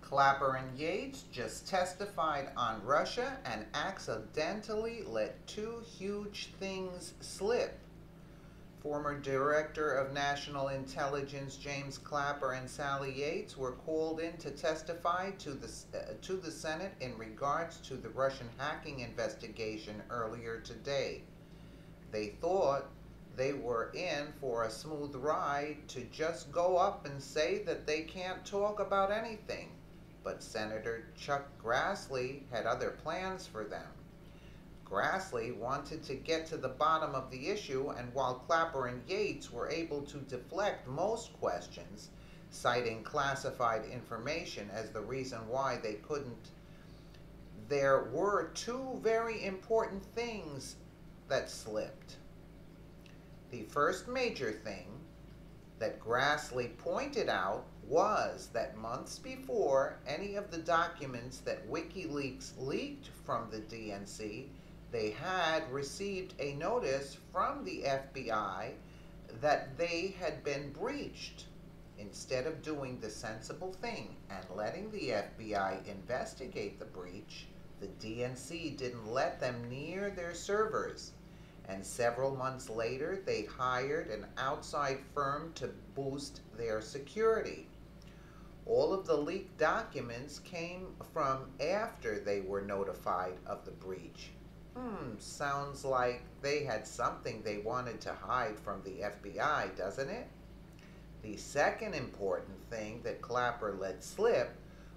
Clapper and Yates just testified on Russia and accidentally let two huge things slip. Former Director of National Intelligence James Clapper and Sally Yates were called in to testify to the Senate in regards to the Russian hacking investigation earlier today. They thought they were in for a smooth ride to just go up and say that they can't talk about anything. But Senator Chuck Grassley had other plans for them. Grassley wanted to get to the bottom of the issue, and while Clapper and Yates were able to deflect most questions, citing classified information as the reason why they couldn't, there were two very important things that slipped. The first major thing that Grassley pointed out was that months before any of the documents that WikiLeaks leaked from the DNC, they had received a notice from the FBI that they had been breached. Instead of doing the sensible thing and letting the FBI investigate the breach, the DNC didn't let them near their servers. And several months later, they hired an outside firm to boost their security. All of the leaked documents came from after they were notified of the breach. Sounds like they had something they wanted to hide from the FBI, doesn't it? The second important thing that Clapper let slip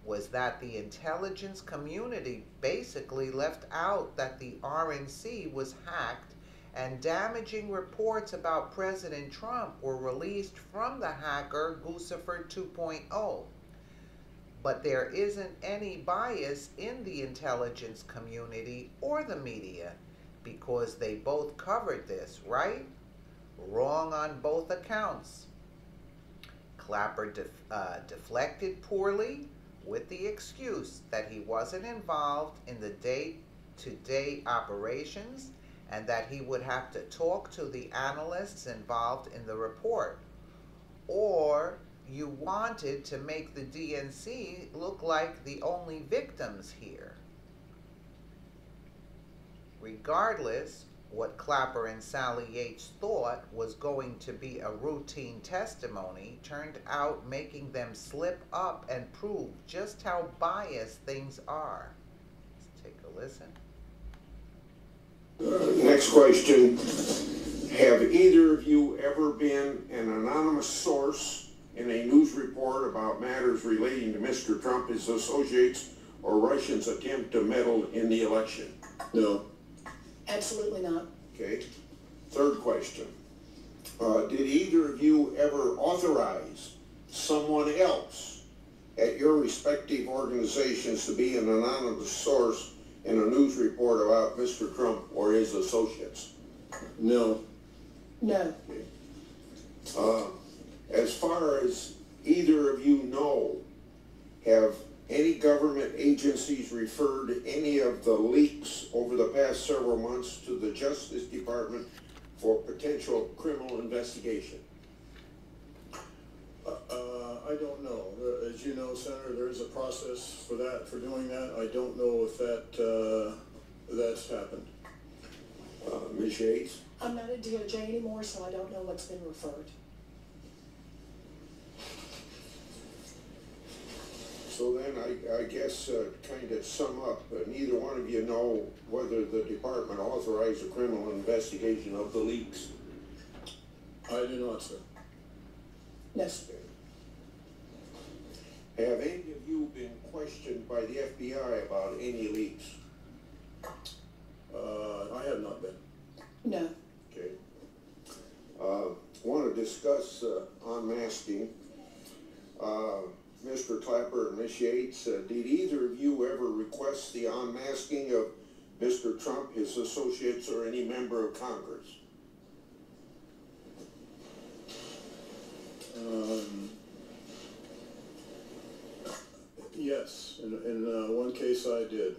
was that the intelligence community basically left out that the RNC was hacked, and damaging reports about President Trump were released from the hacker Lucifer 2.0. But there isn't any bias in the intelligence community or the media because they both covered this, right? Wrong on both accounts. Clapper deflected poorly with the excuse that he wasn't involved in the day-to-day operations and that he would have to talk to the analysts involved in the report. Or you wanted to make the DNC look like the only victims here. Regardless, what Clapper and Sally Yates thought was going to be a routine testimony turned out making them slip up and prove just how biased things are. Let's take a listen. Next question. Have either of you ever been an anonymous source in a news report about matters relating to Mr. Trump, his associates, or Russians' attempt to meddle in the election? No. Absolutely not. Okay. Third question. Did either of you ever authorize someone else at your respective organizations to be an anonymous source in a news report about Mr. Trump or his associates? No. No. Okay. As far as either of you know, have any government agencies referred any of the leaks over the past several months to the Justice Department for potential criminal investigation? I don't know. As you know, Senator, there is a process for that, for doing that. I don't know if that's happened. Ms. Yates? I'm not at DOJ anymore, so I don't know what's been referred. So then I guess kind of sum up, neither one of you know whether the department authorized a criminal investigation of the leaks. I do not, sir. No, sir. Have any of you been questioned by the FBI about any leaks? I have not been. No. Okay. Want to discuss unmasking. Mr. Clapper and Ms. Yates, did either of you ever request the unmasking of Mr. Trump, his associates, or any member of Congress? Yes, in one case I did.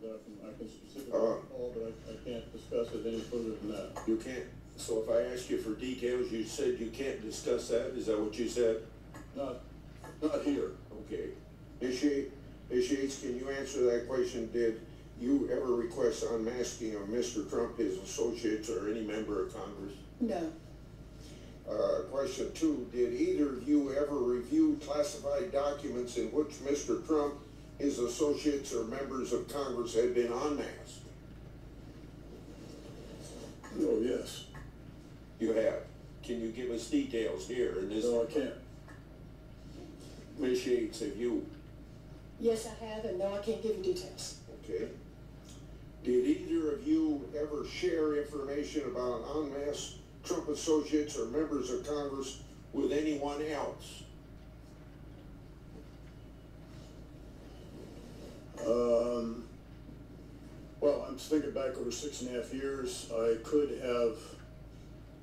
I can specifically recall, but I can't discuss it any further than that. You can't. So if I ask you for details, you said you can't discuss that? Is that what you said? Not here. Okay. Ms. Yates, can you answer that question? Did you ever request unmasking of Mr. Trump, his associates, or any member of Congress? No. Question 2, did either of you ever review classified documents in which Mr. Trump, his associates, or members of Congress had been unmasked? Oh, yes. You have. Can you give us details here in this? No, I can't. Ms. Yates, have you? Yes, I have, and no, I can't give you details. Okay. Did either of you ever share information about unmasked Trump associates or members of Congress with anyone else? Well, I'm thinking back over 6.5 years. I could have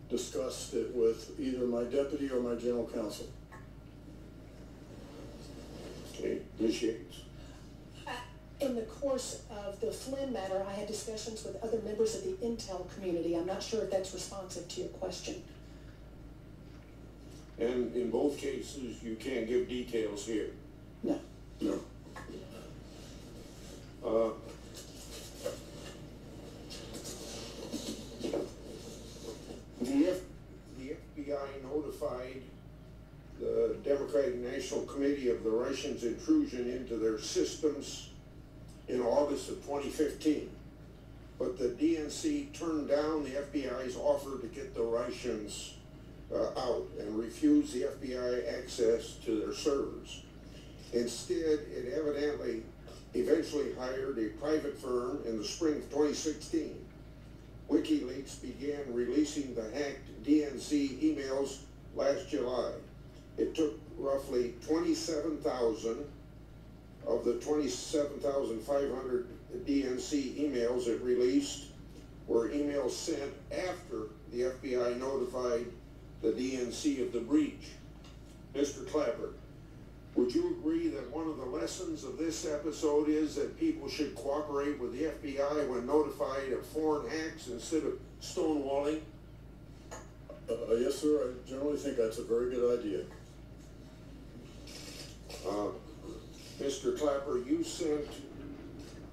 discussed it with either my deputy or my general counsel. Okay, Ms. Yates. In the course of the Flynn matter, I had discussions with other members of the intel community. I'm not sure if that's responsive to your question. And in both cases, you can't give details here? No. No. The FBI notified the Democratic National Committee of the Russians' intrusion into their systems in August of 2015. But the DNC turned down the FBI's offer to get the Russians out and refused the FBI access to their servers. Instead, it eventually hired a private firm in the spring of 2016. WikiLeaks began releasing the hacked DNC emails last July. It took roughly 27,000 of the 27,500 DNC emails it released were emails sent after the FBI notified the DNC of the breach. Mr. Clapper, would you agree that one of the lessons of this episode is that people should cooperate with the FBI when notified of foreign hacks instead of stonewalling? Yes, sir. I generally think that's a very good idea. Mr. Clapper, you sent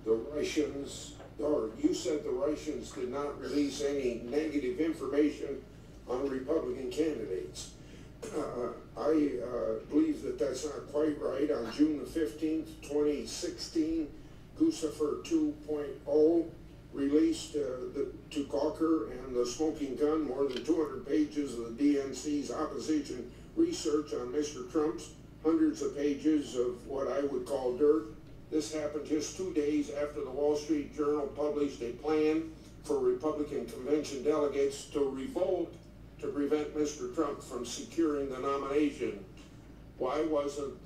the Russians, or you said the Russians did not release any negative information on Republican candidates. I believe that that's not quite right. On June the 15th, 2016, Guccifer 2.0 released to Gawker and the Smoking Gun more than 200 pages of the DNC's opposition research on Mr. Trump's, hundreds of pages of what I would call dirt. This happened just 2 days after the Wall Street Journal published a plan for Republican convention delegates to revolt to prevent Mr. Trump from securing the nomination. Why wasn't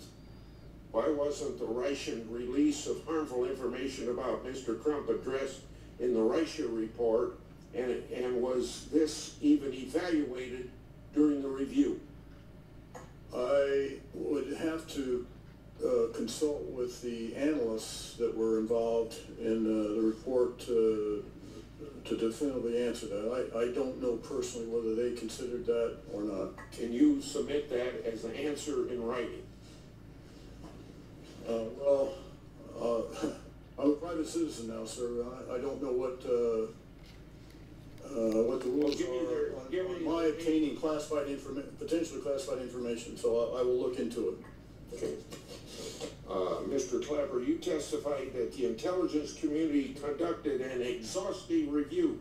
the Russian release of harmful information about Mr. Trump addressed in the Russia report, and was this even evaluated during the review? I would have to consult with the analysts that were involved in the report to definitively answer that. I don't know personally whether they considered that or not. Can you submit that as an answer in writing? I'm a private citizen now, sir. I don't know what the rules are on my obtaining classified potentially classified information, so I will look into it. Okay. Mr. Clapper, you testified that the intelligence community conducted an exhaustive review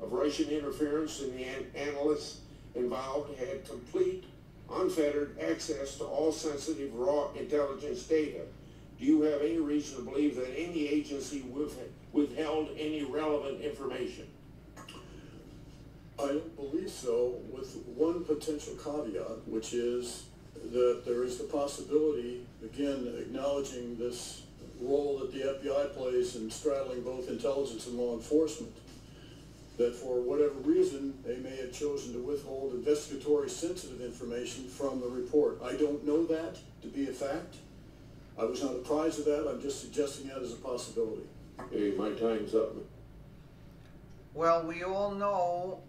of Russian interference, and the analysts involved had complete, unfettered access to all sensitive raw intelligence data. Do you have any reason to believe that any agency withheld any relevant information? I don't believe so, with one potential caveat, which is that there is the possibility, again, acknowledging this role that the FBI plays in straddling both intelligence and law enforcement, that for whatever reason, they may have chosen to withhold investigatory sensitive information from the report. I don't know that to be a fact. I was not apprised of that. I'm just suggesting that as a possibility. Hey, my time's up. Well, we all know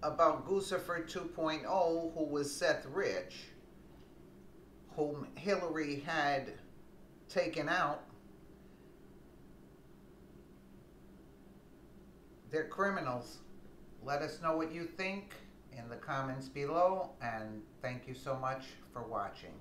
about Guccifer 2.0, who was Seth Rich, whom Hillary had taken out. They're criminals. Let us know what you think in the comments below, and thank you so much for watching.